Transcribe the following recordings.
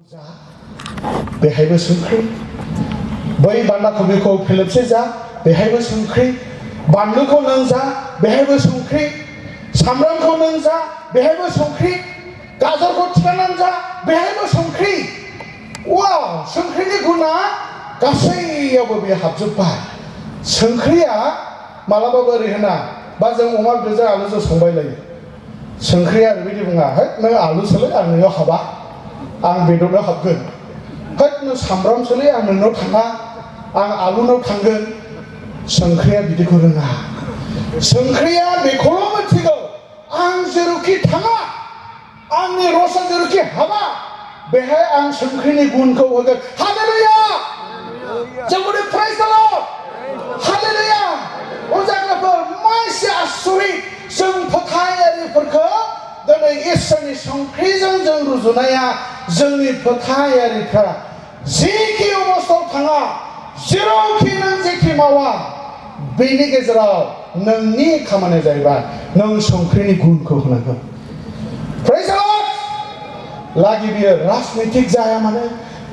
बेहायबो संख्रि बै बान्दा कबिखौ फेलेबसे जा बेहायबो संख्रि बानलुखौ नों जा बेहायबो संख्रि सामब्रामखौ नों जा बेहायबो संख्रि गाजरखौ थिखांनानै जा बेहायबो संख्रि वाव संख्रिनि गुना गासैयावबो बे हाबजोब्बाय संख्रिया मालाबाबो ओरै होना बा जों अमा बेदरजों आलुजों संबाय लायो संख्रिया ओरैबायदि बुङा है नों आलुसोलै आं नोंनाव हाबा आं बेदराव हाबगोन है नों सामब्रामसोलै आं नोंनाव थाङा आं आलुनाव थांगोन संख्रिया बिदिखौ रोङा संख्रिया बेखौल' मिथिगौ आं जेरावखि थाङा आंनि रसा जेरावखि हाबा बेहाय आं संख्रिनि गुनखौ होगोन हालेलुया जोंबोदि प्रेज द लर्ड हालेलुया अजाग्राफोर मानसि आसरित जों फोथायारिफोरखौ दिनै इसोरनि संख्रिजों जों रुजुनाया जोंनि फोथायारिफ्रा जेखि अबस्थायाव थाङा जेरावखि नों जेखि मावा बेनि गेजेराव नोंनि खामानिया जाहैबाय नों संख्रिनि गुनखौ होनांगौ प्रेज द लर्ड लागि बियो राजनितिक जाया मानो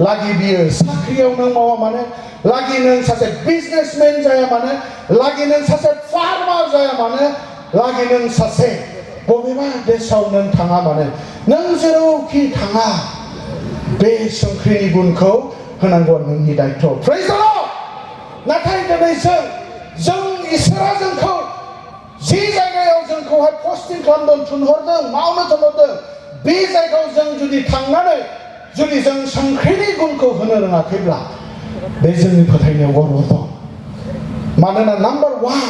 लागि बियो साख्रियाव नों मावा मानो लागि नों सासे बिजनेसमेन जाया मानो लागि नों सासे फार्मार जाया मानो लागि नों सासे बबेबा देशाव नों थाङा मानो नों जेरावखि थाङा बे संख्रिनि गुनखौ होनांगौ नोंनि दायित्व प्रेज द लर्ड नाथाय दिनै जों इसोरा जोंखौ जि जायगायाव जोंखौहाय पस्टिं खालामदों थुनहरदों मावनो थुनहरदों बे जायगायाव जों जुदि थांनानै जुदि जों संख्रिनि गुनखौ होनो रोङाखैब्ला बे जोंनि फोथायनायाव गरबर दं मानोना नाम्बार वान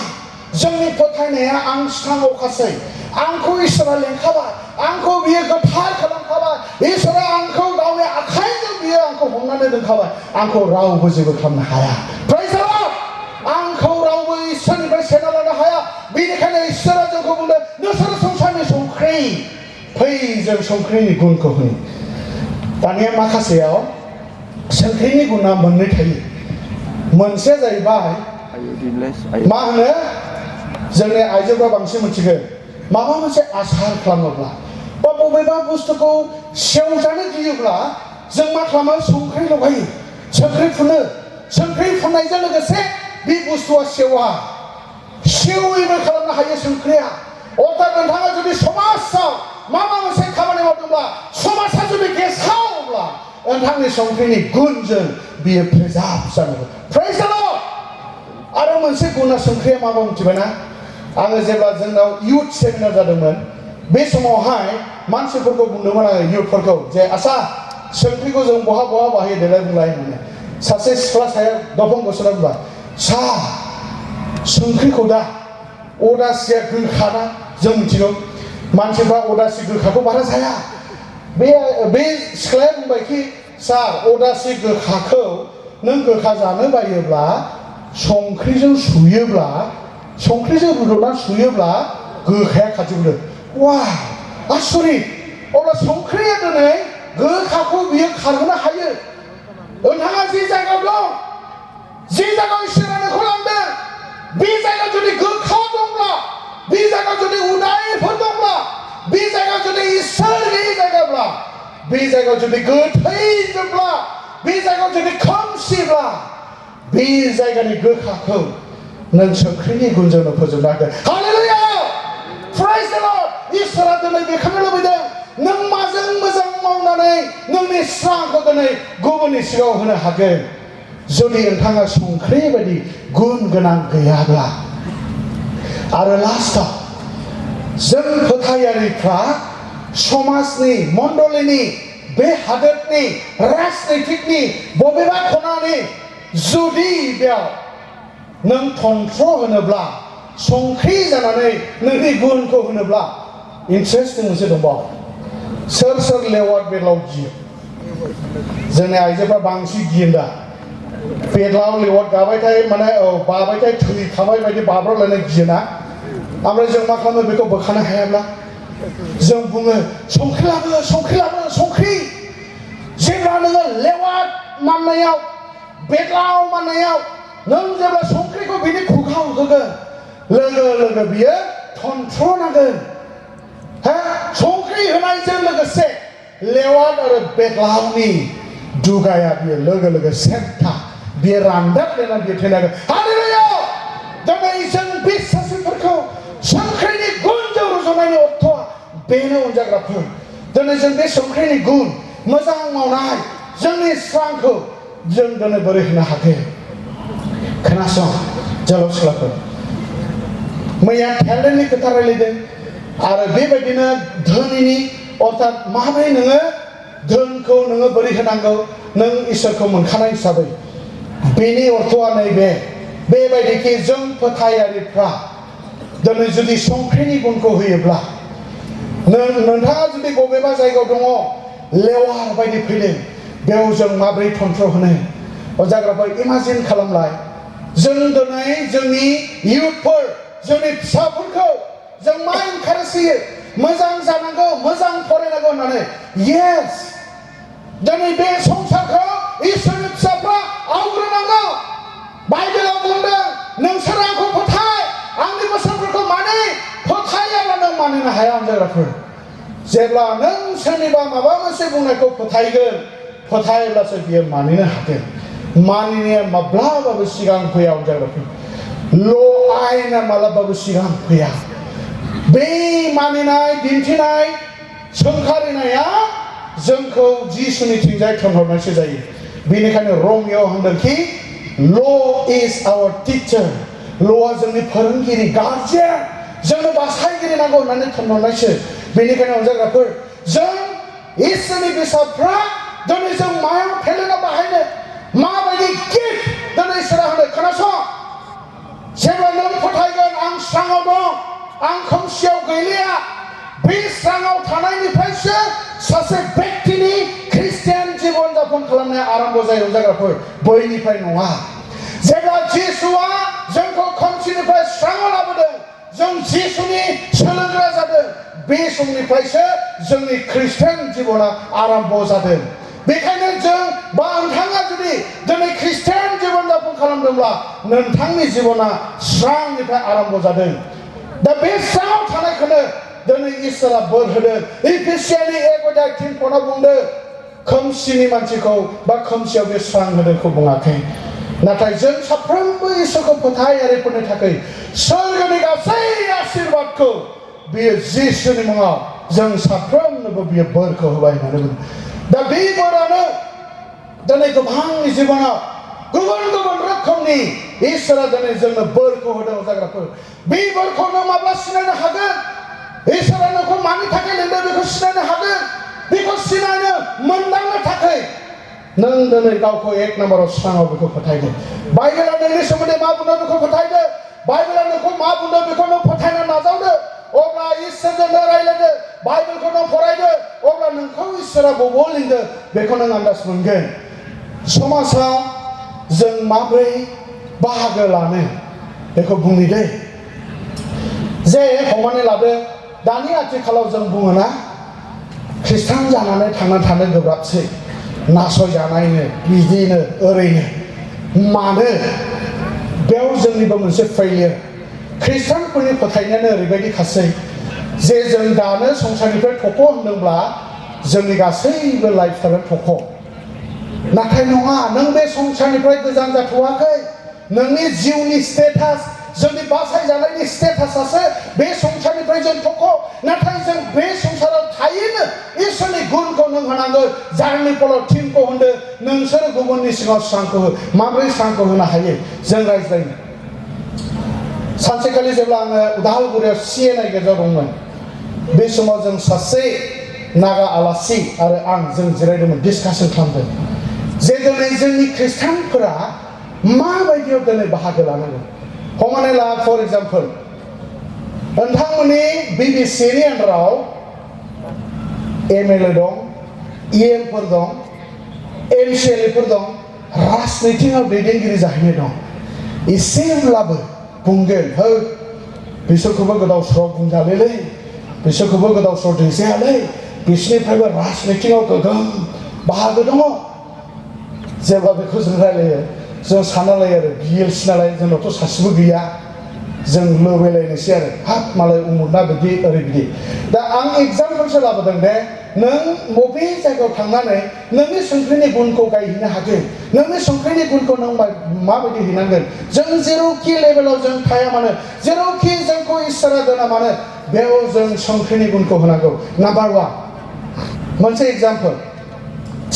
जोंनि फोथायनाया आं सिगाङावखासै आंखौ इसोरा लेंखाबाय आंखौ बियो गोथार खालामखाबाय इसोरा आंखौ गावनि आखाइजों बियो आंखौ हमनानै दोनखाबाय आंखौ रावबो जेबो खालामनो हाया प्रेज द लर्ड आंखौ रावबो इसोरनिफ्राय सेना लानो हाया बेनिखायनो इसोरा जोंखौ बुंदों नोंसोर संसारनि संख्रि फै जों संख्रिनि गुनखौ होनि दानिया माखासेयाव संख्रिनि गुना मोननै थायो मोनसेया जाहैबाय मा होनो जोंनि आइजोफ्रा बांसिन मिथिगोन माबा मोनसे आसार खालामोब्ला बा बबेबा बुस्थुखौ सेवजानो गियोब्ला जों मा खालामो संख्रि लगायो संख्रि फुनो संख्रि फुननायजों लोगोसे बे बुस्थुआ सेवा सेवैबो खालामनो हायो संख्रिया अर्थात नोंथाङा जुदि समाजाव माबा मोनसे खामानि मावदोंब्ला समाजा जुदि गेसावब्ला नोंथांनि संख्रिनि गुनजों बियो प्रिजार्भ जानांगौ प्रेज द लर्ड आरो मोनसे गुना संख्रिया माबा मिथिबायना आङो जेब्ला जोंनाव इउथ सेमिनार जादोंमोन बे समावहाय मानसिफोरखौ बुंदोंमोन आङो इउथफोरखौ जे आसा संख्रिखौ जों बहा बहा बाहायो देलाय बुंलाय होननानै सासे सिख्ला साया दफं गसना बुंबाय सा संख्रिखौ दा अदासिया गोखाना जों मिथिगौ मानसिफ्रा अदासि गोखाखौ बारा जाया बे सिख्लाया बुंबायखि सार अदासि गोखाखौ नों गोखा जानो बायोब्ला संख्रिजों सुयोब्ला संख्रिजों रुदबनानै सुयोब्ला गोखाया खारजोबो वा आसरित अब्ला संख्रिया दिनै गोखाखौ बियो खारहोनो हायो नोंथाङा जि जायगायाव दं जि जायगायाव इसोरा नोंखौ लांदों बे जायगायाव जुदि गोखा दंब्ला बे जायगायाव जुदि उदायफोर दंब्ला बे जायगायाव जुदि इसोर गैयि जायगाब्ला बे जायगायाव जुदि गोथैजोब्ला बे जायगायाव जुदि खोमसिब्ला बे जायगानि गोखाखौ नों संख्रिनि गुनजोंनो फोजोबनो हागोन हालेलुया प्रेज द लर्ड इसोरा दिनै बेखौनो लुबैदों नों माजों मोजां मावनानै नोंनि स्रांखौ दिनै गुबुननि सिगाङाव होनो हागोन जुदि नोंथाङा संख्रि बायदि गुन गोनां गैयाब्ला आरो लास्टआव जों फोथायारिफ्रा समाजनि मण्डलिनि बे हादोरनि राजनितिकनि बबेबा खनानि जुदि बेयाव नों तन्त्र होनोब्ला संख्रि जानानै नोंनि गुनखौ होनोब्ला इन्टारेस्टिं मोनसे दंबावो सोर सोर लेवार बेदलाव गियो जोंनि आइजोफ्रा बांसिन गियो दा बेदलाव लेवार गाबाय थायो माने बाबाय थायो थैखाबाय बायदि बाब्राबलायनाय गियोना ओमफ्राय जों मा खालामो बेखौ बोखानो हायाब्ला जों बुङो संख्रि लाबो संख्रि लाबो संख्रि जेब्ला नोङो लेवार माननायाव बेदलाव माननायाव नों जेब्ला संख्रिखौ बिनि खुगायाव होगोन लोगो लोगो बियो तन्त्र नांगोन संख्रि होनायजों लोगोसे लेवाद आरो बेग्लावनि दुगाया बियो लोगो लोगो सेन्था बियो रानदाबलायना बियो थैनांगोन हालेलुया दिनै जों बिश्वासिफोरखौ संख्रिनि गुनजों रुजुनायनि अर्थआ बेनो अनजाग्राफोर दिनै जों बे संख्रिनि गुन मोजां मावनाय जोंनि स्रांखौ जों दिनै बोरै होनो हागोन खोनासं जोलाव सिख्लाफोर मैया टेलेन्टनि खोथा रायलायदों आरो बेबायदिनो धोनिनि अर्थात माबोरै नोङो धोनखौ नोङो बोरै होनांगौ नों इसोरखौ मोनखानाय हिसाबै बेनि अर्थआ नैबे बेबायदिखि जों फोथायारिफ्रा दिनै जुदि संख्रिनि गुनखौ होयोब्ला नोंथाङा जुदि बबेबा जायगायाव दङ लेवार बायदि फैदों बेयाव जों माबोरै तन्त्र होनो अजाग्राफोर इमाजिन खालामलाय जों दिनै जोंनि इयुथफोर जोंनि फिसाफोरखौ जों मा इनकारेज होयो मोजां जानांगौ मोजां फरायनांगौ होननानै येस दिनै बे संसारखौ इसोरनि फिसाफ्रा आवग्रिनांगौ बाइबेलाव बुंदों नोंसोर आंखौ फोथाय आंनि बोसोनफोरखौ मानि फोथायाब्ला नों मानिनो हाया अनजाग्राफोर जेब्ला नों सोरनिबा माबा मोनसे बुंनायखौ फोथायोब्लासो बियो मानिनो हागोन मानिनाया माब्लाबाबो सिगां फैया अनजाग्राफोर आयेना मालाबाबो सिगां फैया बे मानिनाय दिन्थिनाय सोंखारिनाया जोंखौ जिसुनिथिंजाय थोनहरनायसो जायो बेनिखायनो रमियाव होनदोंखि ल' इज आवर टिचार ल'आ जोंनि फोरोंगिरि गार्जियान जोंनो बासायगिरि नांगौ होननानै थोनहरनायसो बेनिखायनो अनजाग्राफोर जों इसोरनि बिसाफ्रा दिनै जों मायाव टेलेन्टआव बाहायनो माबायदि गिफ्ट दिनै इसोरा होनो खोनासं जेब्ला नों फोथायगोन आं स्राङाव दं आं खोमसियाव गैलिया बे स्राङाव थानायनिफ्रायसो सासे व्यक्तिनि ख्रिस्टियान जीवन जापन खालामनाया आरम्भ जायो जायगाफोर बैनिफ्राय नङा जेब्ला जिसुआ जोंखौ खोमसिनिफ्राय स्राङाव लाबोदों जों जिसुनि सोलोंग्रा जादों बे समनिफ्रायसो जोंनि ख्रिस्टियान जीवना आरम्भ जादों बेखायनो जों बा नोंथाङा जुदि दिनै ख्रिस्टियान जीवन जापन खालामदोंब्ला नोंथांनि जीवना स्रांनिफ्राय आरम्भ जादों दा बे स्राङाव थानायखौनो दिनै इसोरा बोर होदों इफिसियानि 1:3 बुंदों खोमसिनि मानसिखौ बा खोमसियाव बे स्रां होदोंखौ बुङाखै नाथाय जों साफ्रोमबो इसोरखौ फोथायारिफोरनि थाखाय सोरगोनि गासै आशीर्बादखौ बियो जिसुनि मुङाव जों साफ्रोमनोबो बियो बोरखौ होबाय होननानै बुंदों दा बे बोरानो दिनै गोबांनि जिबनाव गुबुन गुबुन रोखोमनि इसोरा दिनै जोंनो बोरखौ होदों जाग्राफोर बे बोरखौ नों माब्ला सिनायनो हागोन इसोरा नोंखौ मानि थाखाय लिंदों बेखौ सिनायनो हागोन बेखौ सिनायनो मोनदांनो थाखाय नों दिनै गावखौ 1 नाम्बाराव स्राङाव बेखौ फोथायदो बाइबेला नोंनि सोमोन्दै मा बुंदों बेखौ फोथायदो बाइबेला नोंखौ मा बुंदों बेखौ नों फोथायनो नाजावदो अब्ला इसोरजों रायज्लायदो बाइबेलखौ नों फरायदो अब्ला नोंखौ इसोरा बबाव लिंदों बेखौ नों आन्दाज मोनगोन समाजाव जों माबोरै बाहागो लानो बेखौ बुंनि दै जे हमनानै लादो दानि आथिखालाव जों बुङोना ख्रिस्टान जानानै थांना थानो गोब्राबसै नासयजानायनो बिदिनो ओरैनो मानो बेयाव जोंनिबो मोनसे फेलियर ख्रिस्टानफोरनि फोथायनायानो ओरैबायदि खासै जे जों दानो संसारनिफ्राय थख' होनदोंब्ला जोंनि गासैबो लाइफस्टाइला थख' नाथाय नङा नों बे संसारनिफ्राय गोजान जाथ'वाखै नोंनि जिउनि स्टेटास जोंनि बासायजानायनि स्टेटासासो बे संसारनिफ्राय जों थख' नाथाय जों बे संसाराव थायोनो इसोरनि गुनखौ नों होनांगौ जारनि फलाव थिनखौ होनदों नोंसोर गुबुननि सिगाङाव स्रांखौ हो माबोरै स्रांखौ होनो हायो जों रायज्लायनो सानसेखालि जेब्ला आङो उदालगुरियाव CNI गेजेराव दंमोन बे समाव जों सासे नागा आलासि आरो आं जों जिरायदोंमोन डिसकासन खालामदों जे दिनै जोंनि ख्रिस्टानफोरा माबायदियाव दिनै बाहागो लानांगौ हमनानै ला फर एग्जाम्पल नोंथांमोननि BBCनि आन्दाराव MLA दं EMफोर दं MCLAफोर दं राजनितिकआव दैदेनगिरि जाहैनाय दं एसेब्लाबो बुंगोन हो बिसोरखौबो गोदाव सोराव बुंजालेलै बिसोरखौबो गोदाव सोराव दैजायालै बिसोरनिफ्रायबो राजनितिकआव गोगोम बाहागो दङ जेब्ला बेखौ जों रायलायो जों सानना लायो आरो गिलिरसि नालाय जोंनावथ' सासेबो गैया जों लुबैलायनोसै आरो हाब मालाय उमुकना बिदि ओरै बिदि दा आं एग्जाम्पोलसो लाबोदों दे नों बबे जायगायाव थांनानै नोंनि संख्रिनि गुनखौ गायहैनो हागोन नोंनि संख्रिनि गुनखौ नों माबायदि हैनांगोन जों जेरावखि लेभेलाव जों थाया मानो जेरावखि जोंखौ इसोरा दोना मानो बेयाव जों संख्रिनि गुनखौ होनांगौ नाम्बार 1 मोनसे एग्जाम्पल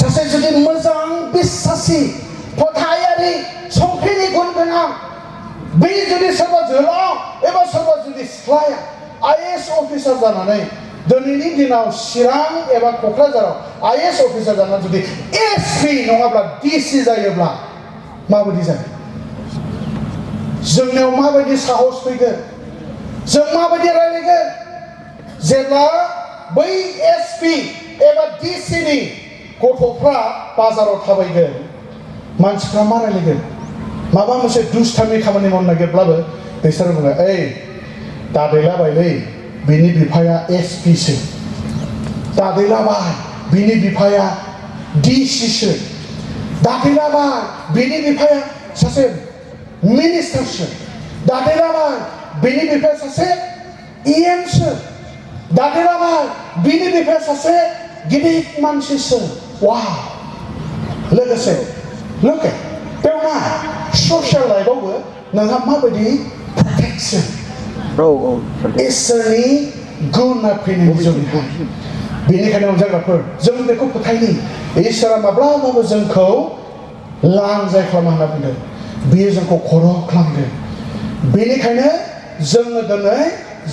सासे जुदि मोजां बिश्वासी फोथायारि संख्रिनि गुन गोनां बे जुदि सोरबा जोहोलाव एबा सोरबा जुदि सिख्लाया IAS अफिसार जानानै दिनैनि दिनाव चिरां एबा क'क्राझाराव IAS अफिसार जानानै जुदि SP नङाब्ला DC जायोब्ला माबायदि जागोन जोंनियाव माबायदि साहस फैगोन जों माबायदि रायलायगोन जेब्ला बै SP एबा DC नि गथ'फ्रा बाजाराव थाबायगोन मानसिफ्रा मा रायलायगोन माबा मोनसे दुष्टामि खामानि मावनो नागिरब्लाबो बिसोरो बुङो ओइ दादैलाबायलै बिनि बिफाया SP सो दादैलाबाय बिनि बिफाया DC सो दादैलाबाय बिनि बिफाया सासे मिनिस्टार सो दादैलाबाय बिनि बिफाया सासे EM सो दादैलाबाय बिनि बिफाया सासे गिदिर मानसि सो वाव लोगोसे look at बेवना ससियेल लाइफआवबो नोंहा माबायदि प्रटेक्सन इसोरनि गुना फैनायनि जोंनिहाय बेनिखायनो अनजाग्राफोर जों बेखौ फोथायनि इसोरा माब्लाबाबो जोंखौ लांजाय खालामा होनना बुंदों बियो जोंखौ खर' खालामगोन बेनिखायनो जोङो दिनै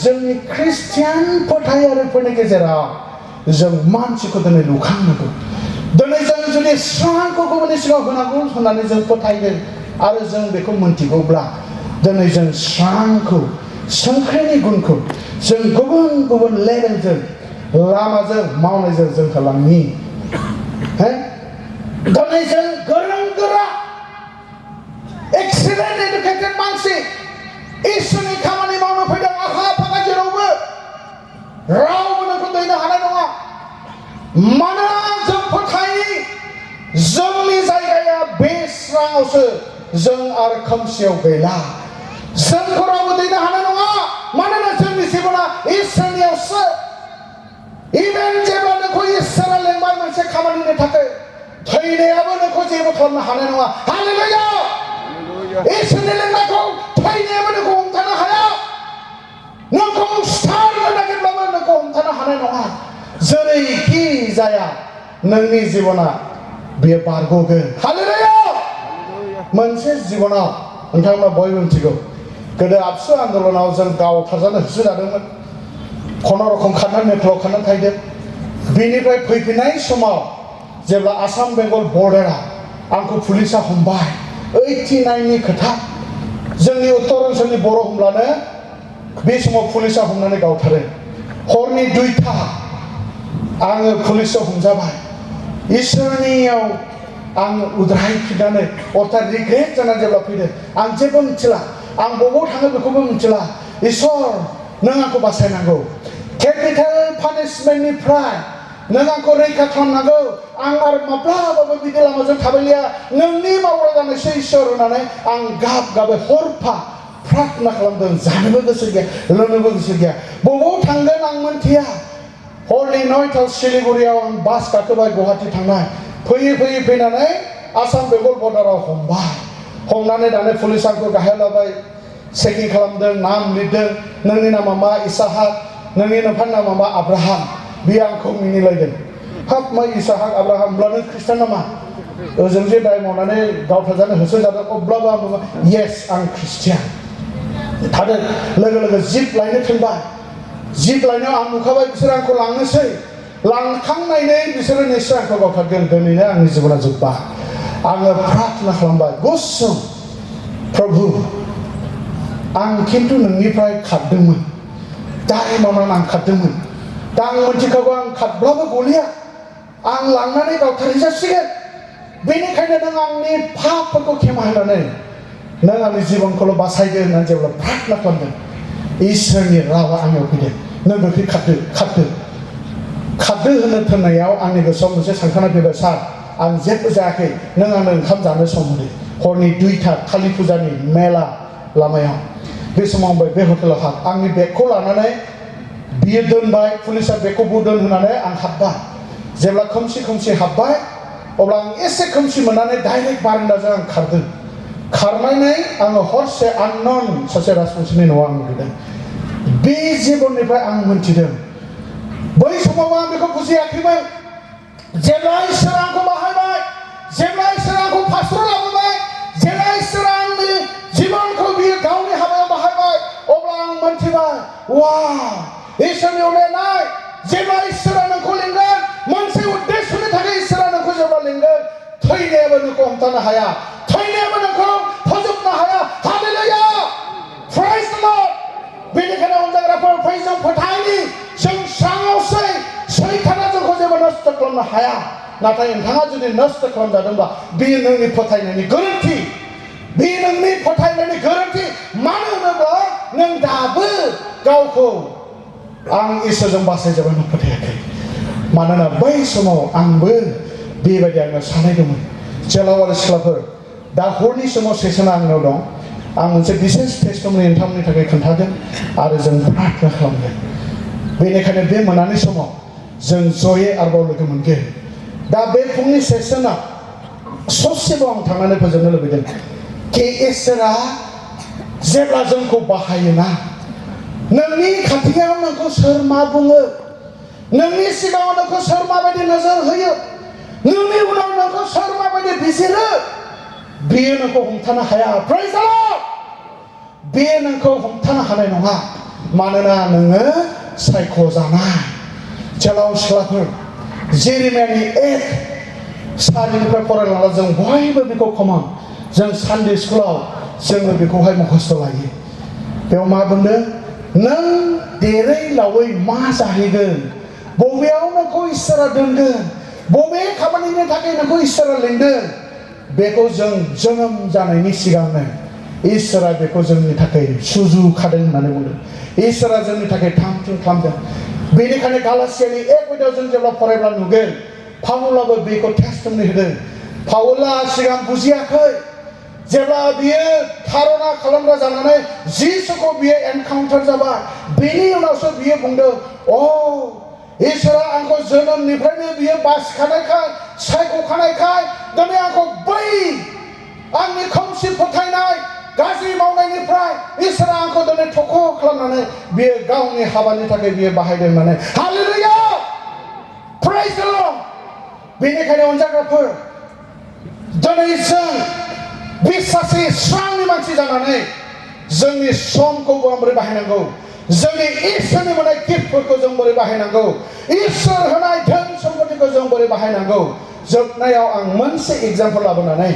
जोंनि ख्रिस्टियान फोथायारिफोरनि गेजेराव जों मानसिखौ दिनै लुखांनांगौ दिनै जों जुदि स्रांखौ गुबुननि सिगाङाव होनांगौ होननानै जों फोथायदों आरो जों बेखौ मोनथिगौब्ला दिनै जों स्रांखौ संख्रिनि गुनखौ जों गुबुन गुबुन लेभेलजों लामाजों मावनायजों जों होलांनि दिनै जों गोरों गोरा एक्सिलेन्ट एडुकेटेड मानसि इसोरनि खामानि मावनो फैदों आखा फाखा जेरावबो रावबो नोंखौ दैनो हानाय नङा मानोना जों फोथायनि जोंनि जायगाया बे स्राङावसो जों आरो खोमसियाव गैला जोंखौ रावबो दैनो हानाय नङा मानोना जोंनि जिबना इसोरनियावसो इभेन जेब्ला नोंखौ इसोरा लेंबाय मोनसे खामानिनि थाखाय थैनायाबो नोंखौ जेबो खालामनो हानाय नङा हालेलुया इसोरनि लेंनायखौ थैनायाबो नोंखौ हमथानो हाया नोंखौ सिथारनो नागिरब्लाबो नोंखौ हमथानो हानाय नङा जेरैखि जाया नोंनि जिबना बेयो बारग'गोन हालेलुया मोनसे जिबनाव नोंथांमोना बयबो मिथिगौ गोदो आबसु आन्दलनाव जों गावथारजानो होसोजादोंमोन खुनुरुखुम खारनानै नेपालाव खारनानै थाहैदों बेनिफ्राय फैफिननाय समाव जेब्ला आसाम बेंगल बर्डारा आंखौ पुलिसा हमबाय 89 नि खोथा जोंनि उत्तर ओनसोलनि बर' होमब्लानो बे समाव पुलिसा हमनानै गावथारो हरनि 2टा आङो पुलिसआव हमजाबाय इसोरनियाव आं उद्राय फिननानै अर्थात रिग्रेट जानानै जेब्ला फैदों आं जेबो मिथिला आं बबाव थाङो बेखौबो मिथिला इसोर नों आंखौ बासायनांगौ केपिटेल पानिशमेन्टनिफ्राय नों आंखौ रैखा खालामनांगौ आं आरो माब्लाबाबो बिदि लामाजों थाबायलिया नोंनि मावग्रा जानायसो इसोर होननानै आं गाब गाबै हरफा प्रार्थना खालामदों जानोबो गोसो गैया लोंनोबो गोसो गैया बबाव थांगोन आं मिन्थिया हरनि 9टायाव सिलिगुरियाव आं बास गाखोबाय गुवाहाटि थांनाय फैयै फैयै फैनानै आसाम बेंगल बर्डाराव हमनानै दानो पुलिस आंखौ गाहायाव लाबाय चेकिं खालामदों नाम लिरदों नोंनि नामा मा इसाहाक नोंनि नोंफानि नामा मा आब्राहाम बियो आंखौ मिनिलायदों हाब मा इसाहाक आब्राहाम होनब्ला नों ख्रिस्टान नामा ओजों जे दाय मावनानै गावथारजानो होसोजादों अब्लाबो आं बुङो येस आं ख्रिस्टियान थादों लोगो लोगो जिप लायनो थिनबाय जिप लायनायाव आं नुखाबाय बिसोर आंखौ लांनोसै लांखांनायनै बिसोरो निश्चय आंखौ गावथारगोन दिनैनो आंनि जिबना जोब्बाय आङो प्रार्थना खालामबाय गुसुं प्रभु आं खिन्थु नोंनिफ्राय खारदोंमोन दाय मावनानै आं खारदोंमोन दा आं मिथिखागौ आं खारब्लाबो गलिया आं लांनानै गावथारहैजासिगोन बेनिखायनो नों आंनि पापफोरखौ खेमा होनानै नों आंनि जिबनखौल' बासायदो होननानै जेब्ला प्रार्थना खालामदों इसोरनि रावा आंनियाव फैदों नों बेखौ खारदो होनो थोननायाव आंनि गोसोआव मोनसे सानखांनाय फैबाय सार आं जेबो जायाखै नों आंनो ओंखाम जानो सम होदो हरनि 2टा कालि फुजानि मेला लामायाव बे समाव बे हटेलाव हाब आंनि बेगखौ लानानै बियो दोनबाय पुलिसा बेगखौ दोन होनानै आं हाबबाय जेब्ला खोमसि हाबबाय अब्ला आं एसे खोमसि मोननानै डाइरेक्ट बारान्दाजों आं खारदों खारनानै आङो हरसे आननन सासे राजबंशीनि न'आव आं नुदों बे जिबननिफ्राय आं मोनथिदों बै समाव आं बेखौ बुजियाखैमोन जेब्ला इसोरा आंखौ बाहायबाय जेब्ला इसोरा आंखौ पास्टर लाबोबाय जेब्ला इसोरा आंनि जिबनखौ बियो गावनि हाबायाव बाहायबाय अब्ला आं मोनथिबाय वाव इसोरनि अननाय जेब्ला इसोरा नोंखौ लिंगोन मोनसे उद्देश्यनि थाखाय इसोरा नोंखौ जेब्ला लिंगोन थैनायाबो नोंखौ हमथानो हाया थैनायाबो नोंखौ फोजोबनो हाया हालेलुया प्रेज द लर्ड बेनिखायनो अनजाग्राफोर फै जों फोथायनि जों स्राङावसै सैताना जोंखौ जेबो नष्ट खालामनो हाया नाथाय नोंथाङा जुदि नष्ट खालामजादोंबा बेयो नोंनि फोथायनायनि गोरोन्थि बेयो नोंनि फोथायनायनि गोरोन्थि मानो होनोब्ला नों दाबो गावखौ आं इसोरजों बासायजाबाय होनना फोथायाखै मानोना बै समाव आंबो बेबायदि आङो सानायदोंमोन जेलाव आरो सिख्लाफोर दा हरनि समाव सेसना आंनाव दं आं मोनसे बिसेस टेस्टमनि नोंथांमोननि थाखाय खोन्थादों आरो जों प्रार्थना खालामदों बेनिखायनो बे मोनानि समाव जों जयै आरोबाव लोगो मोनगोन दा बे फुंनि सेसना ससेबाव आं थांनानै फोजोबनो लुबैदों कि इसोरा जेब्ला जोंखौ बाहायोना नोंनि खाथियाव नोंखौ सोर मा बुङो नोंनि सिगाङाव नोंखौ सोर माबायदि नोजोर होयो नोंनि उनाव नोंखौ सोर माबायदि बिजिरो बेयो नोंखौ हमथानो हाया प्रेज द लर्ड बेयो नोंखौ हमथानो हानाय नङा मानोना नोङो सायख'जानाय जेलाव सिख्लाफोर जेरेमियानि 1:4 फरायलांब्ला जों बयबो बेखौ कमन जों सानडे स्कुलाव जोङो बेखौहाय मुखस्थ' लायो बेयाव मा बुंदों नों देरै लावै मा जाहैगोन बबेयाव नोंखौ इसोरा दोनगोन बबे खामानिनि थाखाय नोंखौ इसोरा लिंदों बेखौ जों जोनोम जानायनि सिगांनो इसोरा बेखौ जोंनि थाखाय सुजुखादों होननानै बुंदों इसोरा जोंनि थाखाय थाम थिम खालामदों बेनिखायनो गालातियानि 1:8 जों जेब्ला फरायब्ला नुगोन पाउलाबो बेखौ टेस्टमनि होदों पाउला सिगां बुजियाखै जेब्ला बियो धारना खालामग्रा जानानै जिसुखौ बियो एनकाउन्टार जाबाय बेनि उनावसो बियो बुंदों इसोरा आंखौ जोनोमनिफ्रायनो बियो बासिखानायखाय सायख'खानायखाय दिनै आंखौ बै आंनि खोमसि फोथायनाय गाज्रि मावनायनिफ्राय इसोरा आंखौ दिनै थख' खालामनानै बियो गावनि हाबानि थाखाय बियो बाहायदों होननानै हालेलुया प्रेज द लर्ड बेनिखायनो अनजाग्राफोर दिनै जों बिसासि स्रांनि मानसि जानानै जोंनि समखौ बोरै बाहायनांगौ जोंनि इसोरनि मोननाय गिफ्टफोरखौ जों बोरै बाहायनांगौ इसोर होनाय धोन सम्पतिखौ जों बोरै बाहायनांगौ जोबनायाव आं मोनसे एग्जाम्पल लाबोनानै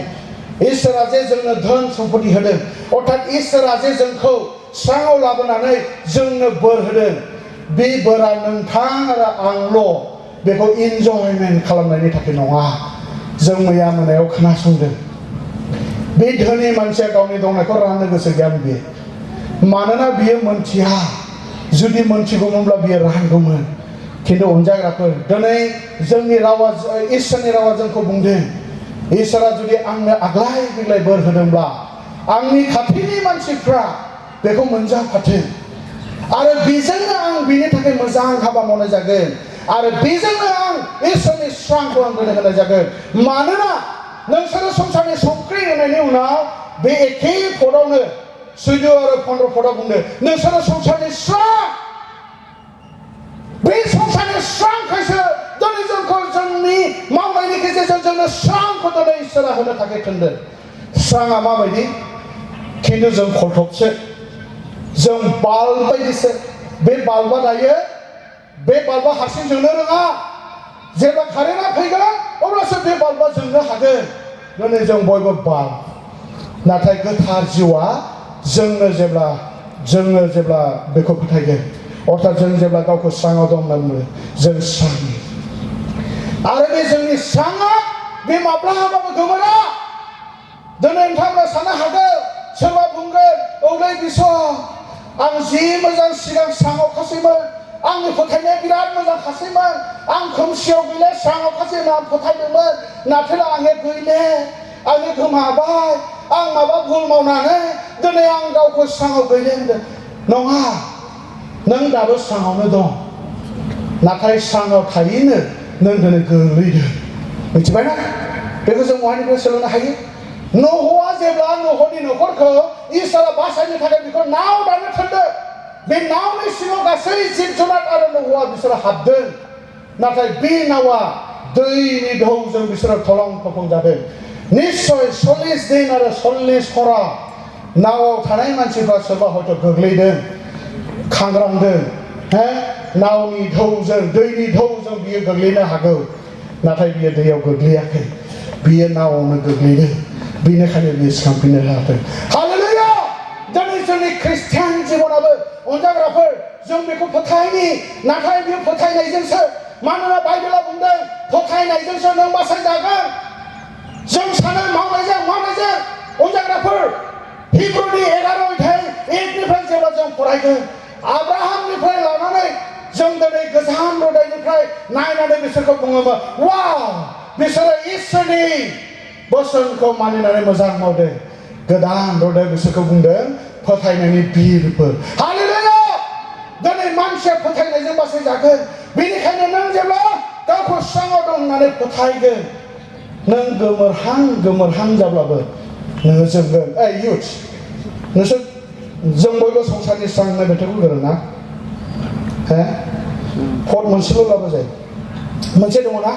इसोरा जे जोंनो धोन सम्पति होदों अर्थात इसोरा जे जोंखौ स्राङाव लाबोनानै जोंनो बोर होदों बे बोरा नोंथां आरो आंल' बेखौ इन्जयमेन्ट खालामनायनि थाखाय नङा जों मैया मोनायाव खोनासंदों बे धोनि मानसिया गावनि दंनायखौ राननो गोसो गैया बियो मानोना बियो मोनथिया जुदि मोनथिगौमोनब्ला बियो रानगौमोन खिन्थु अनजाग्राफोर दिनै जोंनि रावा इसोरनि रावा जोंखौ बुंदों इसोरा जुदि आंनो आग्लाय बिग्लाय बोर होदोंब्ला आंनि खाथिनि मानसिफ्रा बेखौ मोनजाफाथों आरो बेजोंनो आं बिनि थाखाय मोजां हाबा मावनाय जागोन आरो बेजोंनो आं इसोरनि स्रांखौ आं होनो होनाय जागोन मानोना नोंसोरो संसारनि संख्रि होनायनि उनाव बे एखे पदावनो 14 आरो 15 पदाव बुंदों नोंसोरो संसारनि स्रां बे संसारनि स्रांखायसो दिनै जोंखौ जोंनि मावनायनि गेजेरजों जोंनो स्रांखौ दिनै इसोरा होनो थाखाय थिनदों स्राङा माबायदि खिन्थु जों खलथबसो जों बाल्ब बायदिसो बे बाल्बा दायो बे बाल्बा हारसिं जोंनो रोङा जेब्ला कारेन्टआ फैगोन अब्लासो बे बाल्बा जोंनो हागोन दिनै जों बयबो बाल्ब नाथाय गोथार जिउआ जोङो जेब्ला बेखौ फोथायगोन अर्थात जों जेब्ला गावखौ स्राङाव दं होनना बुङो जों स्रां आरो बे जोंनि स्राङा बे माब्लाबाबो गोमोरा दिनै नोंथांमोना साननो हागौ सोरबा बुंगोन औलै बिस' आं जि मोजां सिगां स्राङाव खासैमोन आंनि फोथायनाया बिराद मोजां खासैमोन आं खोमसियाव गैले स्राङाव खासै होनना आं फोथायदोंमोन नाथाय आङो गैले आङो गोमाबाय आं माबा भुल मावनानै दिनै आं गावखौ स्राङाव गैले होनदों नङा नों दाबो स्राङावनो दं नाथाय स्राङाव थायैनो नों दिनै गोग्लैदों मिथिबायना बेखौ जों बहानिफ्राय सोलोंनो हायो न'हआ जेब्ला न'हनि न'खरखौ इसोरा बासायनो थाखाय बेखौ नाव दानो थिनदों बे नावनि सिङाव गासै जिब जुनार आरो न'हआ बिसोरो हाबदों नाथाय बे नावा दैनि ढौजों बिसोरो थलं थफं जादों निश्चय 40 दिन आरो 40 हरा नावआव थानाय मानसिफ्रा सोरबा हयथ' गोग्लैदों खांग्रांदों नावनि ढौजों दैनि ढौजों बियो गोग्लैनो हागौ नाथाय बियो दैयाव गोग्लैयाखै बियो नावआवनो गोग्लैदों बेनिखायनो बियो सिखांफिननो हादों हालेलुया दिनै जोंनि ख्रिस्टियान जिबनाबो अनजाग्राफोर जों बेखौ फोथायनि नाथाय बियो फोथायनायजोंसो मानोना बाइबेला बुंदों फोथायनायजोंसो नों बासायजागोन जों सानो मावनायजों अनजाग्राफोर हिब्रुनि 11 अध्याय 1 निफ्राय जेब्ला जों फरायगोन आब्राहामनिफ्राय लानानै जों दिनै गोजान हृदयनिफ्राय नायनानै बिसोरखौ बुङोमोन वाव बिसोरो इसोरनि बोसोनखौ मानिनानै मोजां मावदों गोदान हृदय बिसोरखौ बुंदों फोथायनायनि बिरफोर हालेलुया दिनै मानसिया फोथायनायजों बासायजागोन बेनिखायनो नों जेब्ला गावखौ स्राङाव दं होननानै फोथायगोन नों गोमोरहां जाब्लाबो नोङो जोंगोन युथ नोंसोर जों बयबो संसारनि स्रां होननाय मेथाइखौ गोरों ना फट मोनसेल' लाबो जायो मोनसे दङ ना